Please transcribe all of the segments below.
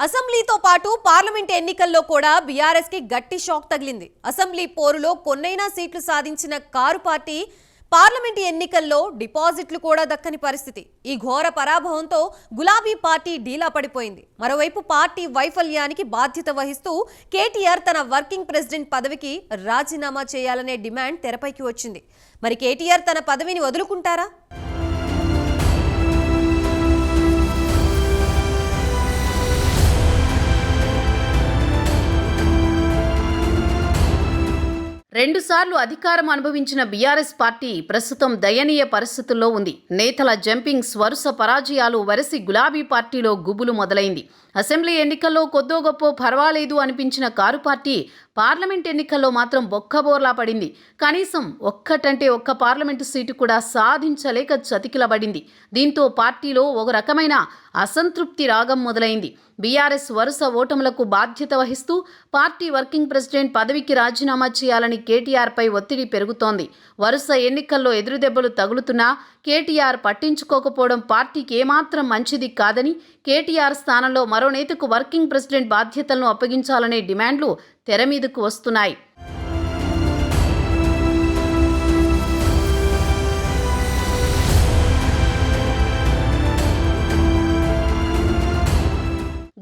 అసెంబ్లీతో పాటు పార్లమెంట్ ఎన్నికల్లో కూడా బీఆర్ఎస్ కి గట్టి షాక్ తగిలింది. అసెంబ్లీ పోరులో కొన్నైనా సీట్లు సాధించిన కారు పార్టీ పార్లమెంట్ ఎన్నికల్లో డిపాజిట్లు కూడా దక్కని పరిస్థితి. ఈ ఘోర పరాభవంతో గులాబీ పార్టీ డీలా పడిపోయింది. మరోవైపు పార్టీ వైఫల్యానికి బాధ్యత వహిస్తూ కేటీఆర్ తన వర్కింగ్ ప్రెసిడెంట్ పదవికి రాజీనామా చేయాలనే డిమాండ్ తెరపైకి వచ్చింది. మరి కేటీఆర్ తన పదవిని వదులుకుంటారా? రెండుసార్లు అధికారం అనుభవించిన బీఆర్ఎస్ పార్టీ ప్రస్తుతం దయనీయ పరిస్థితుల్లో ఉంది. నేతల జంపింగ్స్, వరుస పరాజయాలు వరసి గులాబీ పార్టీలో గుబులు మొదలైంది. అసెంబ్లీ ఎన్నికల్లో కొద్దో గొప్పో పర్వాలేదు అనిపించిన కారు పార్టీ పార్లమెంట్ ఎన్నికల్లో మాత్రం బొక్కబోర్లా పడింది. కనీసం ఒక్కటంటే ఒక్క పార్లమెంటు సీటు కూడా సాధించలేక చతికిలబడింది. దీంతో పార్టీలో ఒక రకమైన అసంతృప్తి రాగం మొదలైంది. బీఆర్ఎస్ వరుస ఓటములకు బాధ్యత వహిస్తూ పార్టీ వర్కింగ్ ప్రెసిడెంట్ పదవికి రాజీనామా చేయాలని కేటీఆర్పై ఒత్తిడి పెరుగుతోంది. వరుస ఎన్నికల్లో ఎదురుదెబ్బలు తగులుతున్నా కేటీఆర్ పట్టించుకోకపోవడం పార్టీకి ఏమాత్రం మంచిది కాదని, కేటీఆర్ స్థానంలో మరో నేతకు వర్కింగ్ ప్రెసిడెంట్ బాధ్యతలను అప్పగించాలనే డిమాండ్లు తెరమీదకు వస్తున్నాయి.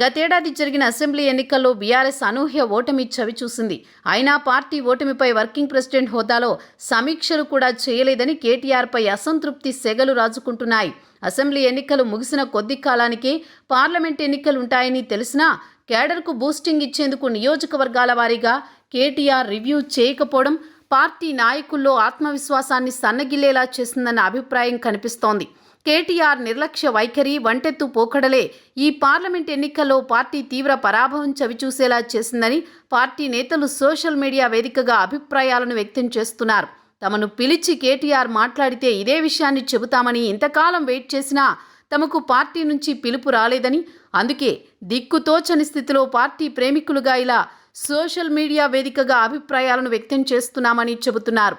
గతేడాది జరిగిన అసెంబ్లీ ఎన్నికల్లో బీఆర్ఎస్ అనూహ్య ఓటమి చవిచూసింది. అయినా పార్టీ ఓటమిపై వర్కింగ్ ప్రెసిడెంట్ హోదాలో సమీక్షలు కూడా చేయలేదని కేటీఆర్పై అసంతృప్తి సెగలు రాజుకుంటున్నాయి. అసెంబ్లీ ఎన్నికలు ముగిసిన కొద్ది కాలానికే పార్లమెంట్ ఎన్నికలుంటాయని తెలిసినా కేడర్కు బూస్టింగ్ ఇచ్చేందుకు నియోజకవర్గాల వారీగా కేటీఆర్ రివ్యూ చేయకపోవడం పార్టీ నాయకుల్లో ఆత్మవిశ్వాసాన్ని సన్నగిల్లేలా చేసిందన్న అభిప్రాయం కనిపిస్తోంది. కేటీఆర్ నిర్లక్ష్య వైఖరి, వంటెత్తు పోకడలే ఈ పార్లమెంట్ ఎన్నికల్లో పార్టీ తీవ్ర పరాభవం చవిచూసేలా చేసిందని పార్టీ నేతలు సోషల్ మీడియా వేదికగా అభిప్రాయాలను వ్యక్తం చేస్తున్నారు. తమను పిలిచి కేటీఆర్ మాట్లాడితే ఇదే విషయాన్ని చెబుతామని ఇంతకాలం వెయిట్ చేసినా తమకు పార్టీ నుంచి పిలుపు రాలేదని, అందుకే దిక్కుతోచని స్థితిలో పార్టీ ప్రేమికులుగా ఇలా సోషల్ మీడియా వేదికగా అభిప్రాయాలను వ్యక్తం చేస్తున్నామని చెబుతున్నారు.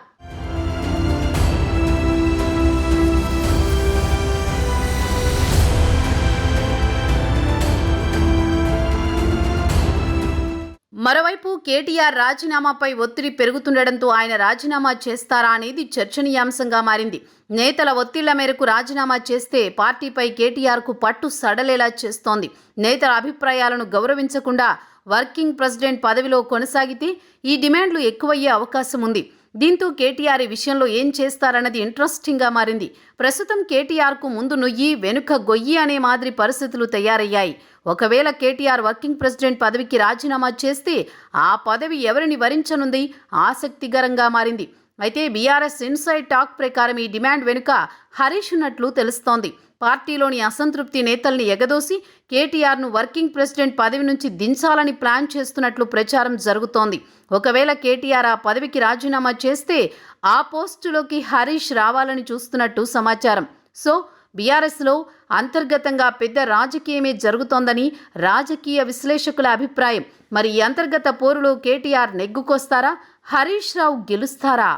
మరోవైపు కేటీఆర్ రాజీనామాపై ఒత్తిడి పెరుగుతుండటంతో ఆయన రాజీనామా చేస్తారా అనేది చర్చనీయాంశంగా మారింది. నేతల ఒత్తిళ్ల మేరకు రాజీనామా చేస్తే పార్టీపై కేటీఆర్కు పట్టు సడలేలా చేస్తోంది. నేతల అభిప్రాయాలను గౌరవించకుండా వర్కింగ్ ప్రెసిడెంట్ పదవిలో కొనసాగితే ఈ డిమాండ్లు ఎక్కువయ్యే అవకాశం ఉంది. దీంతో కేటీఆర్ ఈ విషయంలో ఏం చేస్తారన్నది ఇంట్రెస్టింగ్గా మారింది. ప్రస్తుతం కేటీఆర్కు ముందు నుయ్యి వెనుక గొయ్యి అనే మాదిరి పరిస్థితులు తయారయ్యాయి. ఒకవేళ కేటీఆర్ వర్కింగ్ ప్రెసిడెంట్ పదవికి రాజీనామా చేస్తే ఆ పదవి ఎవరిని వరించనుంది ఆసక్తికరంగా మారింది. అయితే బీఆర్ఎస్ ఇన్సైడ్ టాక్ ప్రకారం ఈ డిమాండ్ వెనుక హరీష్ ఉన్నట్లు తెలుస్తోంది. పార్టీలోని అసంతృప్తి నేతల్ని ఎగదోసి కేటీఆర్ను వర్కింగ్ ప్రెసిడెంట్ పదవి నుంచి దించాలని ప్లాన్ చేస్తున్నట్లు ప్రచారం జరుగుతోంది. ఒకవేళ కేటీఆర్ ఆ పదవికి రాజీనామా చేస్తే ఆ పోస్టులోకి హరీష్ రావాలని చూస్తున్నట్టు సమాచారం. సో బీఆర్ఎస్లో అంతర్గతంగా పెద్ద రాజకీయమే జరుగుతోందని రాజకీయ విశ్లేషకుల అభిప్రాయం. మరి ఈ అంతర్గత పోరులో కేటీఆర్ నెగ్గుకొస్తారా? హరీష్ రావు గెలుస్తారా?